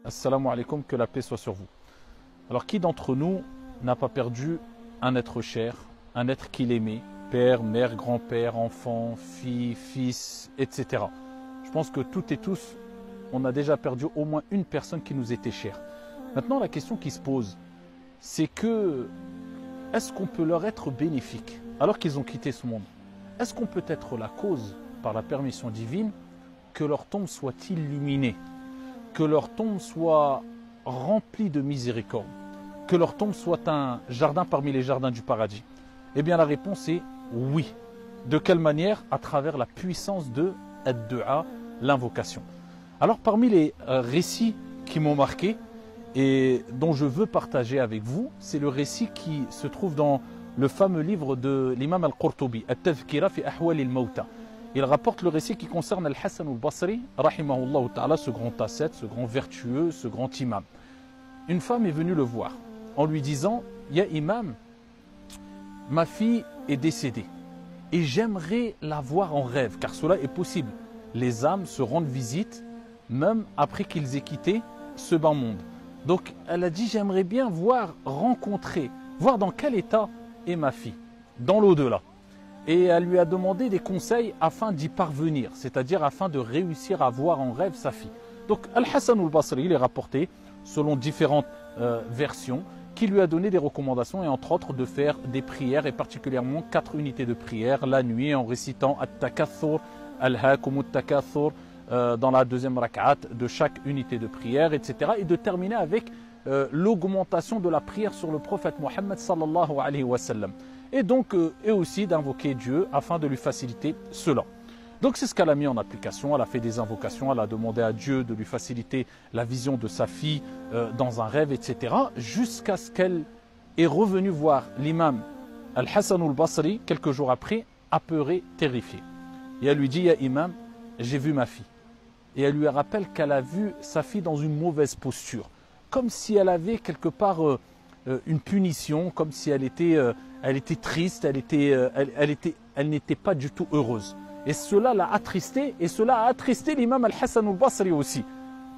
Assalamu alaikum, que la paix soit sur vous. Alors, qui d'entre nous n'a pas perdu un être cher, un être qu'il aimait, père, mère, grand-père, enfant, fille, fils, etc. Je pense que toutes et tous, on a déjà perdu au moins une personne qui nous était chère. Maintenant, la question qui se pose, c'est que, est-ce qu'on peut leur être bénéfique alors qu'ils ont quitté ce monde? Est-ce qu'on peut être la cause, par la permission divine, que leur tombe soit illuminée, que leur tombe soit remplie de miséricorde, que leur tombe soit un jardin parmi les jardins du paradis? Eh bien, la réponse est oui. De quelle manière? À travers la puissance de ad-du'a, l'invocation. Alors, parmi les récits qui m'ont marqué et dont je veux partager avec vous, c'est le récit qui se trouve dans le fameux livre de l'imam al-Qurtubi, At-Tadhkira fi Ahwal al-Mawta. Il rapporte le récit qui concerne Al-Hassan al-Basri, rahimahullah ta'ala, ce grand ascète, ce grand vertueux, ce grand imam. Une femme est venue le voir en lui disant: Ya imam, ma fille est décédée et j'aimerais la voir en rêve, car cela est possible. Les âmes se rendent visite même après qu'ils aient quitté ce bas monde. Donc elle a dit: j'aimerais bien voir, rencontrer, voir dans quel état est ma fille, dans l'au-delà. Et elle lui a demandé des conseils afin d'y parvenir, c'est-à-dire afin de réussir à voir en rêve sa fille. Donc Al-Hassan al-Basri, il est rapporté selon différentes versions, qui lui a donné des recommandations et entre autres de faire des prières, et particulièrement 4 unités de prière la nuit en récitant At-Takathur, Al-Hakum At-Takathur dans la deuxième rak'at de chaque unité de prière, etc. Et de terminer avec l'augmentation de la prière sur le prophète Mohammed sallallahu alayhi wa sallam. Et donc, et aussi d'invoquer Dieu afin de lui faciliter cela. Donc c'est ce qu'elle a mis en application, elle a fait des invocations, elle a demandé à Dieu de lui faciliter la vision de sa fille dans un rêve, etc. Jusqu'à ce qu'elle est revenue voir l'imam Al-Hassan al-Basri quelques jours après, apeurée, terrifiée. Et elle lui dit: Ya imam, j'ai vu ma fille. Et elle lui rappelle qu'elle a vu sa fille dans une mauvaise posture, comme si elle avait quelque part une punition, comme si elle était triste, elle n'était pas du tout heureuse. Et cela l'a attristée, et cela a attristé l'imam Al-Hassan al-Basri aussi.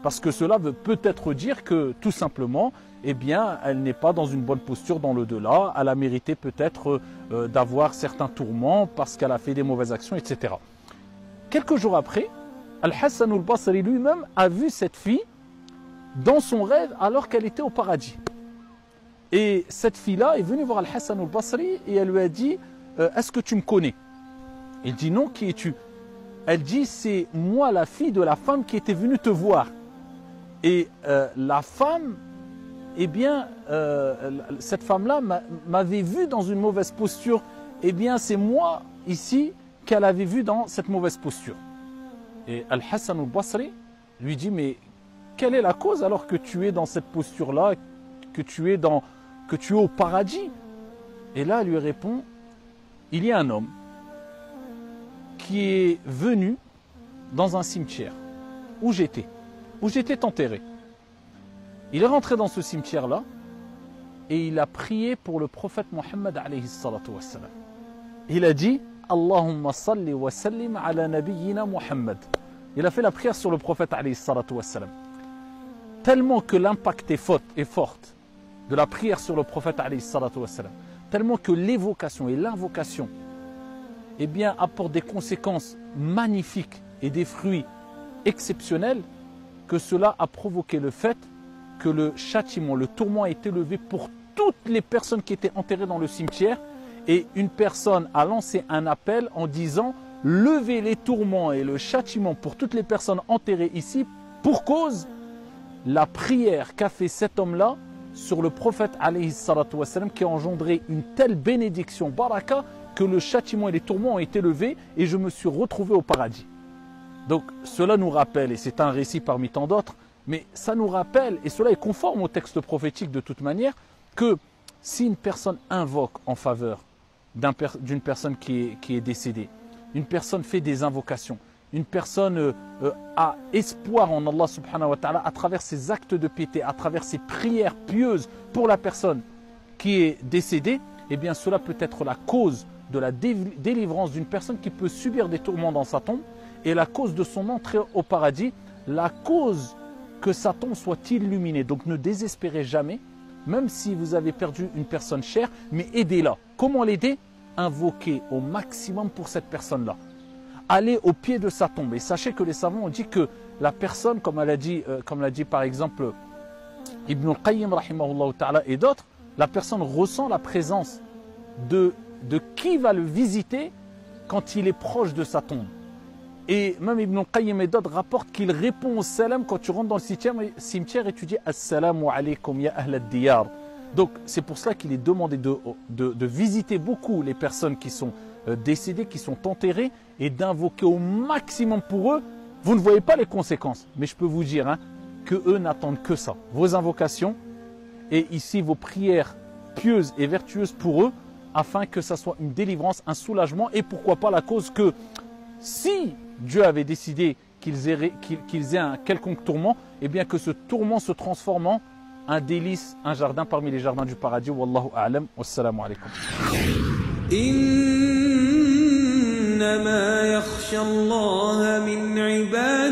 Parce que cela veut peut-être dire que, tout simplement, eh bien, elle n'est pas dans une bonne posture dans l'au-delà, elle a mérité peut-être d'avoir certains tourments parce qu'elle a fait des mauvaises actions, etc. Quelques jours après, Al-Hassan al-Basri lui-même a vu cette fille dans son rêve alors qu'elle était au paradis. Et cette fille-là est venue voir Al-Hassan al-Basri et elle lui a dit: est-ce que tu me connais? Il dit: non, qui es-tu? Elle dit: c'est moi, la fille de la femme qui était venue te voir. Et la femme, eh bien, cette femme-là m'avait vu dans une mauvaise posture. Eh bien, c'est moi, ici, qu'elle avait vu dans cette mauvaise posture. Et Al-Hassan al-Basri lui dit: mais quelle est la cause alors que tu es dans cette posture-là, que tu es au paradis? Et là, elle lui répond: il y a un homme qui est venu dans un cimetière où j'étais enterré. Il est rentré dans ce cimetière-là et il a prié pour le prophète Mohammed alayhi salatu wassalam. Il a dit: Allahumma salli wa sallim ala nabiyyina Muhammad. Il a fait la prière sur le prophète alayhi salatu wassalam. Tellement que l'impact est forte de la prière sur le prophète alayhi salatu wassalam, tellement que l'évocation et l'invocation, eh bien, apportent des conséquences magnifiques et des fruits exceptionnels, que cela a provoqué le fait que le châtiment, le tourment a été levé pour toutes les personnes qui étaient enterrées dans le cimetière, et une personne a lancé un appel en disant: levez les tourments et le châtiment pour toutes les personnes enterrées ici, pour cause la prière qu'a fait cet homme-là sur le prophète alayhi salatu wassalam, qui a engendré une telle bénédiction, baraka, que le châtiment et les tourments ont été levés et je me suis retrouvé au paradis. Donc cela nous rappelle, et c'est un récit parmi tant d'autres, mais ça nous rappelle, et cela est conforme au texte prophétique de toute manière, que si une personne invoque en faveur d'une personne qui est décédée, une personne fait des invocations, une personne a espoir en Allah subhanahu wa ta'ala à travers ses actes de piété, à travers ses prières pieuses pour la personne qui est décédée, eh bien cela peut être la cause de la délivrance d'une personne qui peut subir des tourments dans sa tombe, et la cause de son entrée au paradis, la cause que sa tombe soit illuminée. Donc ne désespérez jamais, même si vous avez perdu une personne chère, mais aidez-la. Comment l'aider? Invoquez au maximum pour cette personne-là. Allez au pied de sa tombe. Et sachez que les savants ont dit que la personne, comme l'a dit par exemple Ibn al-Qayyim rahimahullah ta'ala et d'autres, la personne ressent la présence de qui va le visiter quand il est proche de sa tombe. Et même Ibn al-Qayyim et d'autres rapportent qu'il répond au salam quand tu rentres dans le cimetière et tu dis Assalamu alaykum ya ahl ad-diyar. Donc c'est pour cela qu'il est demandé de visiter beaucoup les personnes qui sont décédées, qui sont enterrées, et d'invoquer au maximum pour eux. Vous ne voyez pas les conséquences, mais je peux vous dire que eux n'attendent que ça. Vos invocations et ici vos prières pieuses et vertueuses pour eux, afin que ça soit une délivrance, un soulagement, et pourquoi pas la cause que si Dieu avait décidé qu'ils aient un quelconque tourment, eh bien que ce tourment se transforme en un délice, un jardin parmi les jardins du paradis. Wallahu a'lam. Wassalamu alaikum. إنما يخشى الله من عباده